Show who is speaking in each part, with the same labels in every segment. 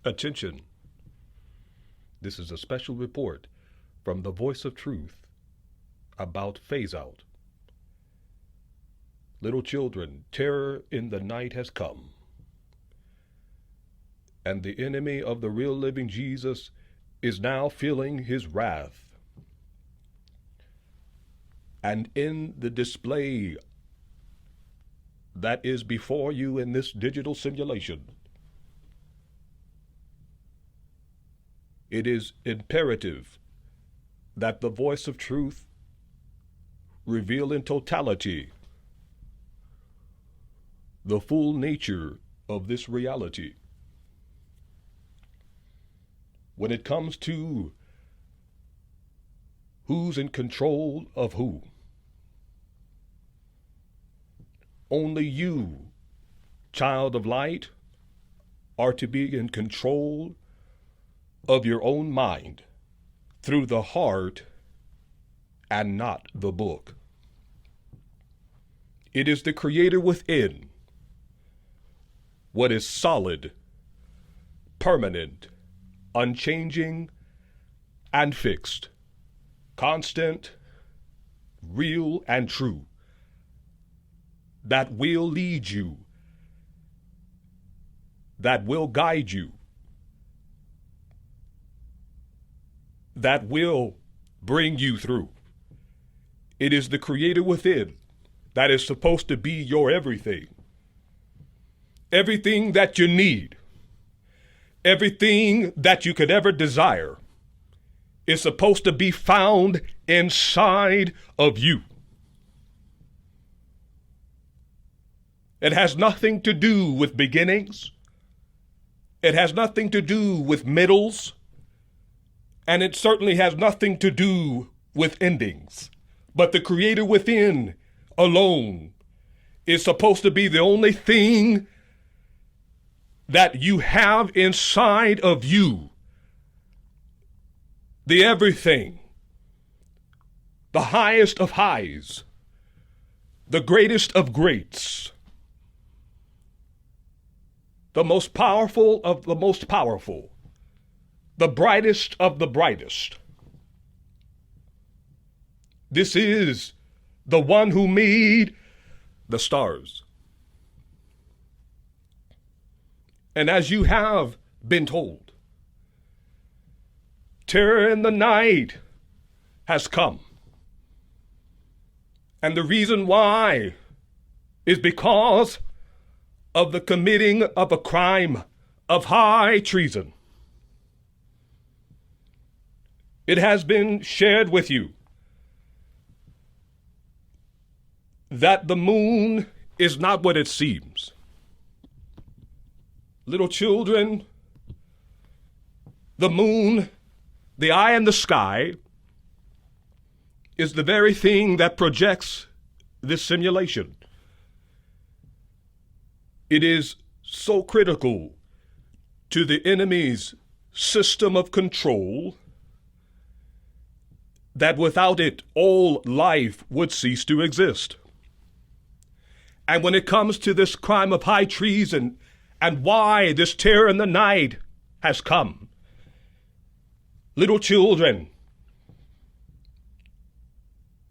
Speaker 1: Attention. This is a special report from the Voice of Truth about phase out. Little children, terror in the night has come, and the enemy of the real living Jesus is now feeling his wrath. And in the display that is before you in this digital simulation, it is imperative that the Voice of Truth reveal in totality the full nature of this reality. When it comes to who's in control of who, only you, child of light, are to be in control of your own mind through the heart and not the book. It is the Creator within, what is solid, permanent, unchanging, and fixed, constant, real, and true, that will lead you, that will guide you, that will bring you through. It is the Creator within that is supposed to be your everything. Everything that you need, everything that you could ever desire is supposed to be found inside of you. It has nothing to do with beginnings. It has nothing to do with middles. And it certainly has nothing to do with endings. But the Creator within alone is supposed to be the only thing that you have inside of you. The everything, the highest of highs, the greatest of greats, the most powerful of the most powerful, the brightest of the brightest. This is the one who made the stars. And as you have been told, terror in the night has come. And the reason why is because of the committing of a crime of high treason. It has been shared with you that the moon is not what it seems. Little children, the moon, the eye in the sky, is the very thing that projects this simulation. It is so critical to the enemy's system of control that without it, all life would cease to exist. And when it comes to this crime of high treason and why this terror in the night has come, little children,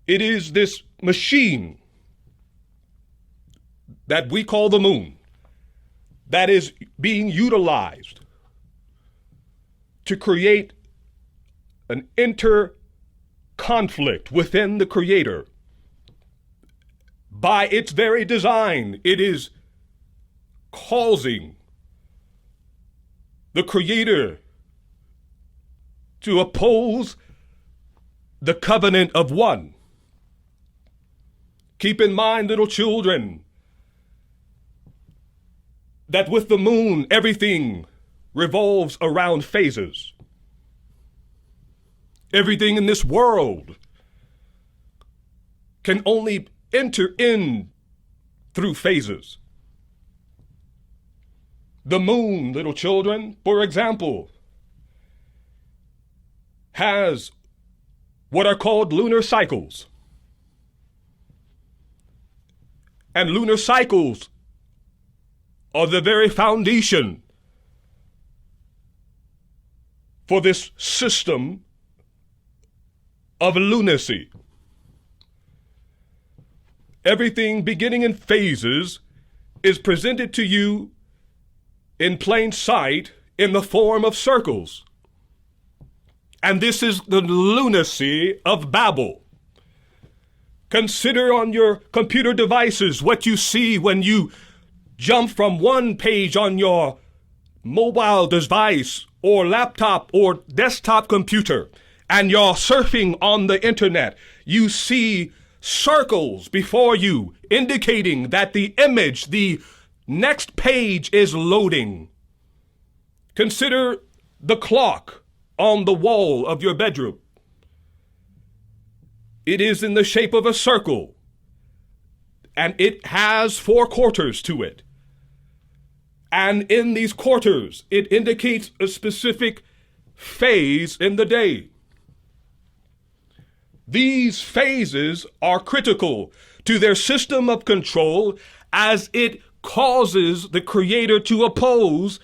Speaker 1: it is this machine that we call the moon that is being utilized to create an inter-conflict within the Creator. By its very design, it is causing the Creator to oppose the covenant of one. Keep in mind, little children, that with the moon, everything revolves around phases. Everything in this world can only enter in through phases. The moon, little children, for example, has what are called lunar cycles. And lunar cycles are the very foundation for this system of lunacy. Everything beginning in phases is presented to you in plain sight in the form of circles. And this is the lunacy of Babel. Consider on your computer devices what you see when you jump from one page on your mobile device or laptop or desktop computer and you're surfing on the internet. You see circles before you indicating that the image, the next page is loading. Consider the clock on the wall of your bedroom. It is in the shape of a circle, and it has 4 quarters to it. And in these quarters, it indicates a specific phase in the day. These phases are critical to their system of control as it causes the Creator to oppose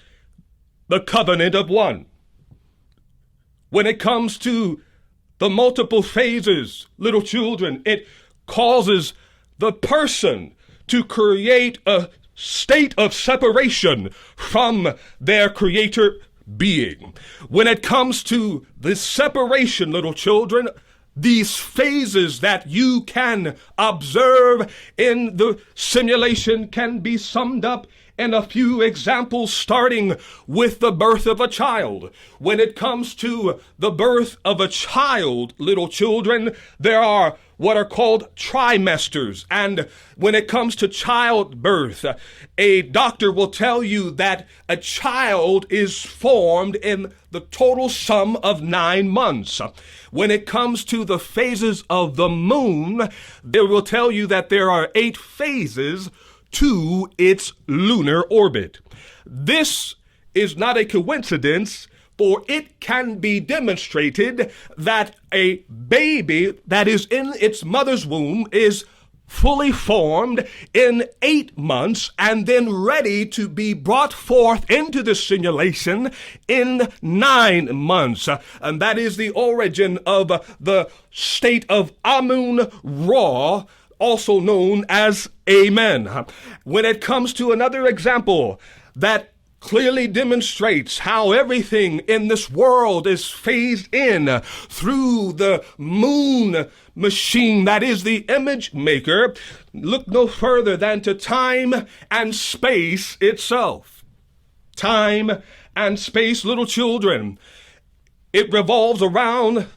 Speaker 1: the covenant of one. When it comes to the multiple phases, little children, it causes the person to create a state of separation from their Creator being. When it comes to this separation, little children, these phases that you can observe in the simulation can be summed up in a few examples, starting with the birth of a child. When it comes to the birth of a child, little children, there are what are called trimesters. And when it comes to childbirth, a doctor will tell you that a child is formed in the total sum of 9 months. When it comes to the phases of the moon, they will tell you that there are 8 phases to its lunar orbit. This is not a coincidence, for it can be demonstrated that a baby that is in its mother's womb is fully formed in 8 months and then ready to be brought forth into the simulation in 9 months. And that is the origin of the state of Amun-Ra, also known as Amen. When it comes to another example that clearly demonstrates how everything in this world is phased in through the moon machine that is the image maker, look no further than to time and space itself. Time and space, little children, it revolves around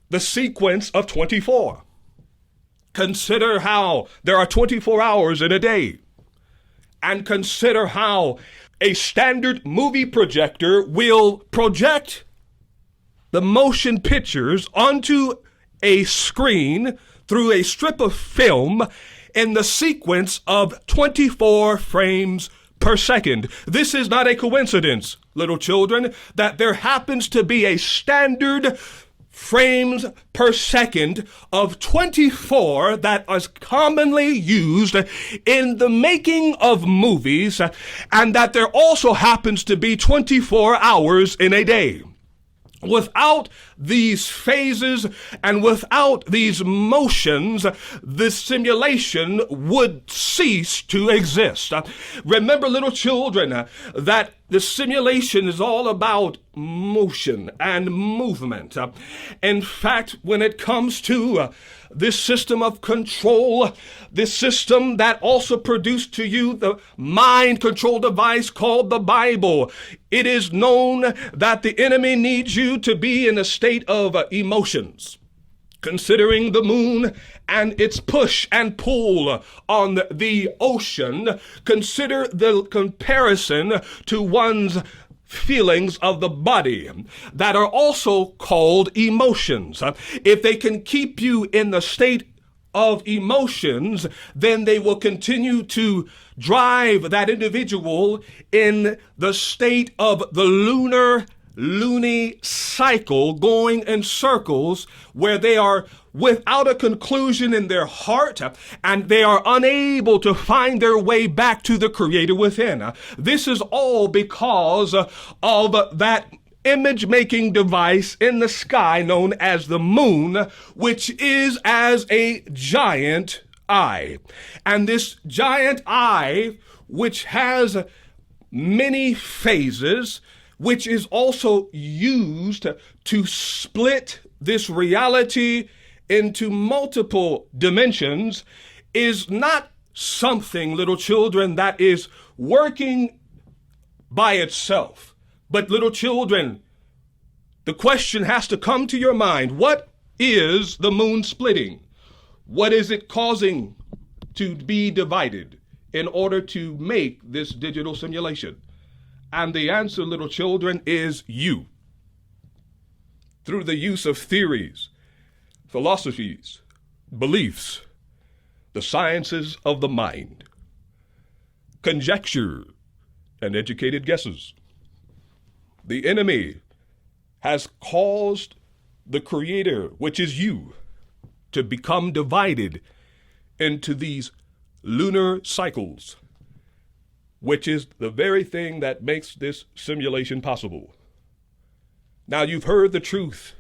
Speaker 1: the sequence of 24. Consider how there are 24 hours in a day. And consider how a standard movie projector will project the motion pictures onto a screen through a strip of film in the sequence of 24 frames per second. This is not a coincidence, little children, that there happens to be a standard frames per second of 24 that is commonly used in the making of movies, and that there also happens to be 24 hours in a day. Without these phases and without these motions, the simulation would cease to exist. Remember, little children, that the simulation is all about motion and movement. In fact, when it comes to this system of control, this system that also produced to you the mind control device called the Bible, it is known that the enemy needs you to be in a state of emotions. Considering the moon and its push and pull on the ocean, consider the comparison to one's feelings of the body that are also called emotions. If they can keep you in the state of emotions, then they will continue to drive that individual in the state of the lunar cycle, going in circles where they are without a conclusion in their heart, and they are unable to find their way back to the Creator within. This is all because of that image-making device in the sky known as the moon, which is as a giant eye. And this giant eye, which has many phases, which is also used to split this reality into multiple dimensions, is not something, little children, that is working by itself. But little children, the question has to come to your mind: what is the moon splitting? What is it causing to be divided in order to make this digital simulation? And the answer, little children, is you. Through the use of theories, philosophies, beliefs, the sciences of the mind, conjecture, and educated guesses, the enemy has caused the creator, which is you, to become divided into these lunar cycles, which is the very thing that makes this simulation possible. Now, you've heard the truth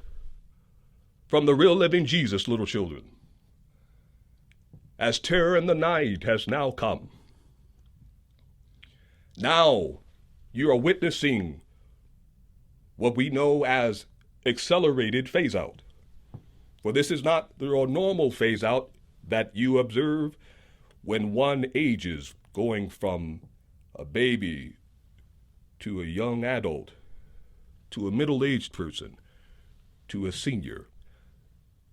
Speaker 1: from the real living Jesus, little children, as terror in the night has now come. Now you are witnessing what we know as accelerated phase out. For this is not the normal phase out that you observe when one ages, going from a baby to a young adult, to a middle-aged person, to a senior.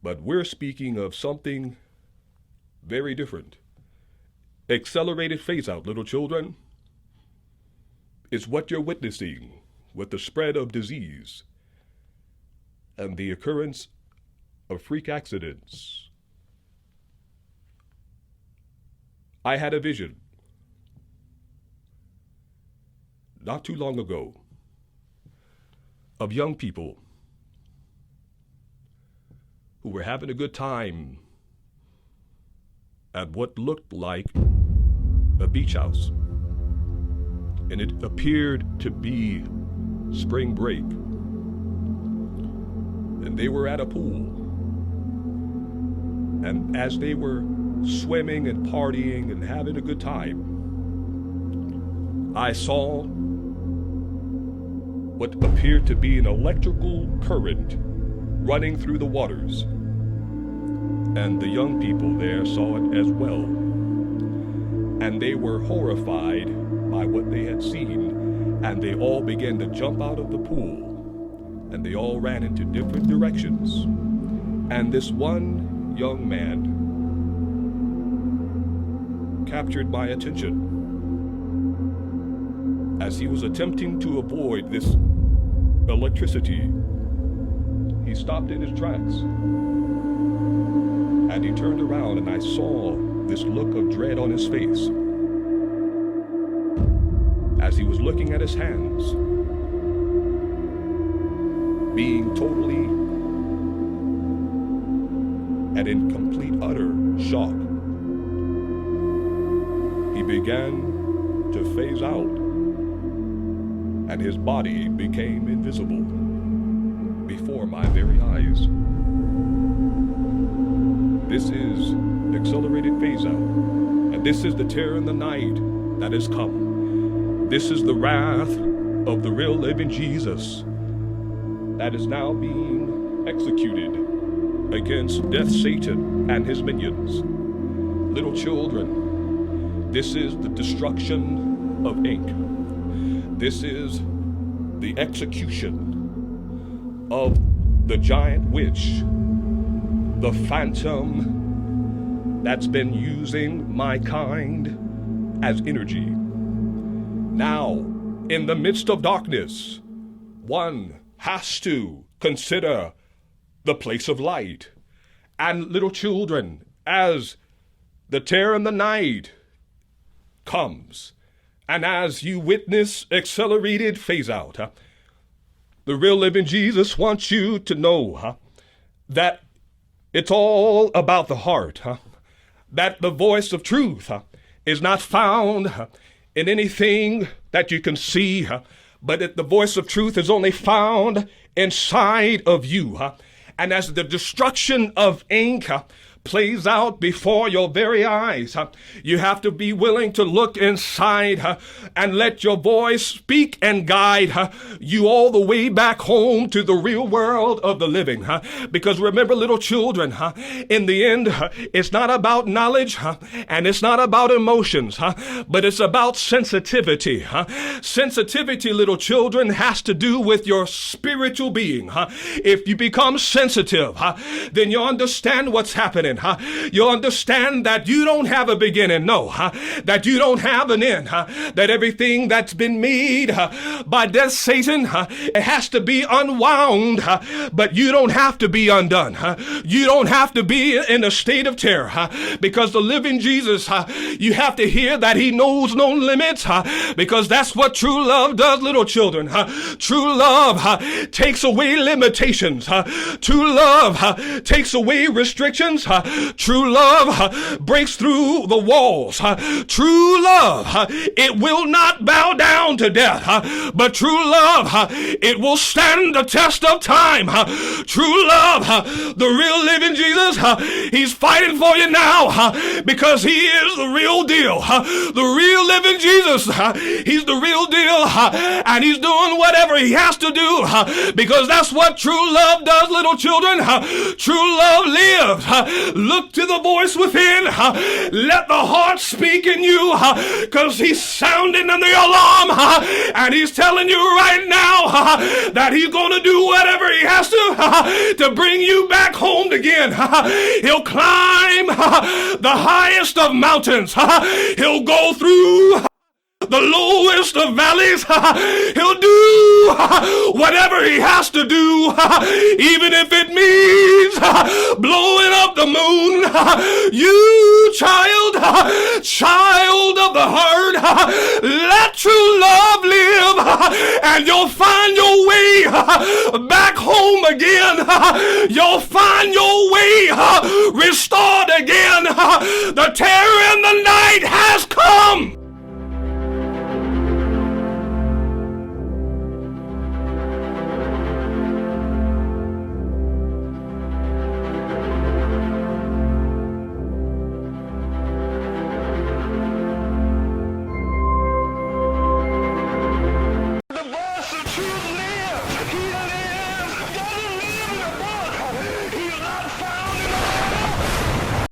Speaker 1: But we're speaking of something very different. Accelerated phase out, little children, is what you're witnessing with the spread of disease and the occurrence of freak accidents. I had a vision not too long ago of young people who were having a good time at what looked like a beach house. And it appeared to be spring break. And they were at a pool. And as they were swimming and partying and having a good time, I saw what appeared to be an electrical current running through the waters. And the young people there saw it as well. And they were horrified by what they had seen, and they all began to jump out of the pool, and they all ran into different directions. And this one young man captured my attention as he was attempting to avoid this electricity. He stopped in his tracks, and he turned around, and I saw this look of dread on his face as he was looking at his hands, being totally and in complete utter shock. He began to phase out, and his body became invisible before my very eyes. This is accelerated phase out, and this is the terror in the night that has come. This is the wrath of the real living Jesus that is now being executed against Death Satan and his minions. Little children, this is the destruction of ink. This is the execution of the giant witch, the phantom that's been using my kind as energy. Now, in the midst of darkness, one has to consider the place of light. And little children, as the terror in the night comes, and as you witness accelerated phase out, the real living Jesus wants you to know that it's all about the heart, that the voice of truth is not found in anything that you can see, but the voice of truth is only found inside of you. And as the destruction of ink plays out before your very eyes, you have to be willing to look inside and let your voice speak and guide you all the way back home to the real world of the living. Because remember, little children, in the end, it's not about knowledge and it's not about emotions, but it's about sensitivity. Sensitivity, little children, has to do with your spiritual being. If you become sensitive, then you understand what's happening. You'll understand that you don't have a beginning, no, that you don't have an end, that everything that's been made by death, Satan, it has to be unwound, but you don't have to be undone. You don't have to be in a state of terror, because the living Jesus, you have to hear that he knows no limits, because that's what true love does, little children. True love takes away limitations. True love takes away restrictions. True love breaks through the walls. True love, it will not bow down to death, but true love, it will stand the test of time. True love, the real living Jesus, he's fighting for you now because he is the real deal. The real living Jesus, he's the real deal, and he's doing whatever he has to do because that's what true love does, little children. True love lives. Look to the voice within. Let the heart speak in you, because he's sounding the alarm, and he's telling you right now that he's going to do whatever he has to bring you back home again. He'll climb the highest of mountains. He'll go through the lowest of valleys. He'll do whatever he has to do, even if it means blowing up the moon. You child of the herd, let true love live, and you'll find your way back home again. You'll find your way restored again. The terror in the night has come.